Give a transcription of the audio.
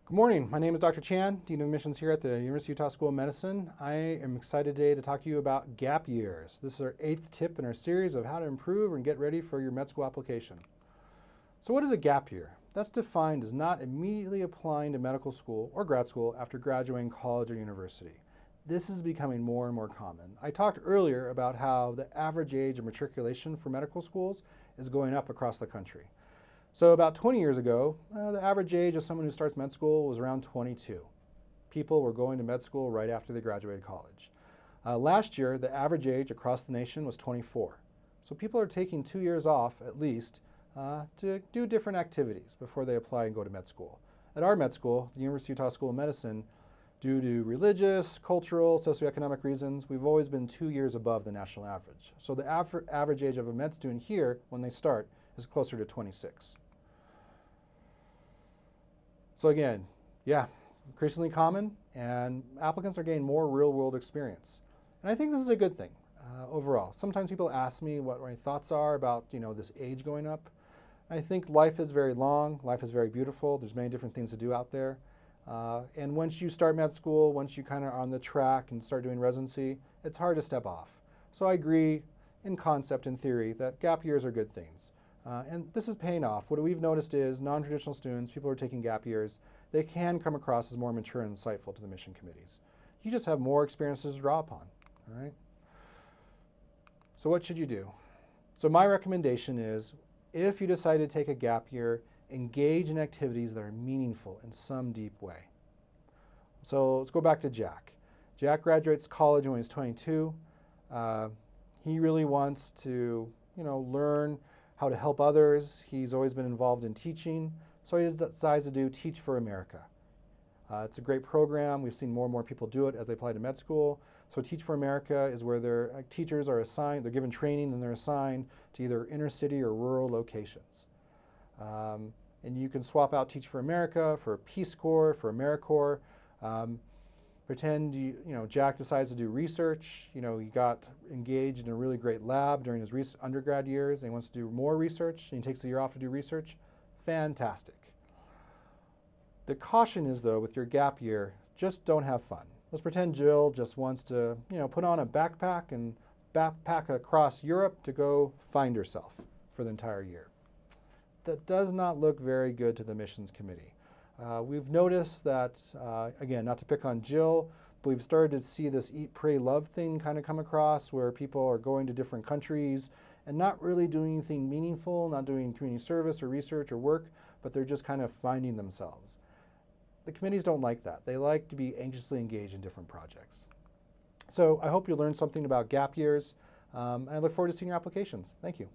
Good morning. My name is Dr. Chan, Dean of Admissions here at the University of Utah School of Medicine. I am excited today to talk to you about gap years. This is our 8th tip in our series of how to improve and get ready for your med school application. So what is a gap year? That's defined as not immediately applying to medical school or grad school after graduating college or university. This is becoming more and more common. I talked earlier about how the average age of matriculation for medical schools is going up across the country. So about 20 years ago, the average age of someone who starts med school was around 22. People were going to med school right after they graduated college. Last year, the average age across the nation was 24. So people are taking 2 years off at least to do different activities before they apply and go to med school. At our med school, the University of Utah School of Medicine, due to religious, cultural, socioeconomic reasons, we've always been 2 years above the national average. So the average age of a med student here, when they start, is closer to 26. So again, yeah, increasingly common, and applicants are gaining more real-world experience. And I think this is a good thing overall. Sometimes people ask me what my thoughts are about this age going up. I think life is very long, life is very beautiful. There's many different things to do out there. And once you start med school, once you kind of are on the track and start doing residency, it's hard to step off. So I agree in concept and theory that gap years are good things. And this is paying off. What we've noticed is non-traditional students, people who are taking gap years, they can come across as more mature and insightful to the mission committees. You just have more experiences to draw upon, all right? So what should you do? So my recommendation is, if you decide to take a gap year, engage in activities that are meaningful in some deep way. So let's go back to Jack. Jack graduates college when he's 22. He really wants to, learn how to help others. He's always been involved in teaching, so he decides to do Teach for America. It's a great program. We've seen more and more people do it as they apply to med school. So Teach for America is where their teachers are assigned, they're given training and they're assigned to either inner city or rural locations. And you can swap out Teach for America for Peace Corps, for AmeriCorps. Pretend Jack decides to do research. He got engaged in a really great lab during his undergrad years, and he wants to do more research, and he takes a year off to do research. Fantastic. The caution is, though, with your gap year, just don't have fun. Let's pretend Jill just wants to, put on a backpack and backpack across Europe to go find herself for the entire year. That does not look very good to the missions committee. We've noticed that, again, not to pick on Jill, but we've started to see this eat, pray, love thing kind of come across where people are going to different countries and not really doing anything meaningful, not doing community service or research or work, but they're just kind of finding themselves. The committees don't like that. They like to be anxiously engaged in different projects. So I hope you learned something about gap years, and I look forward to seeing your applications. Thank you.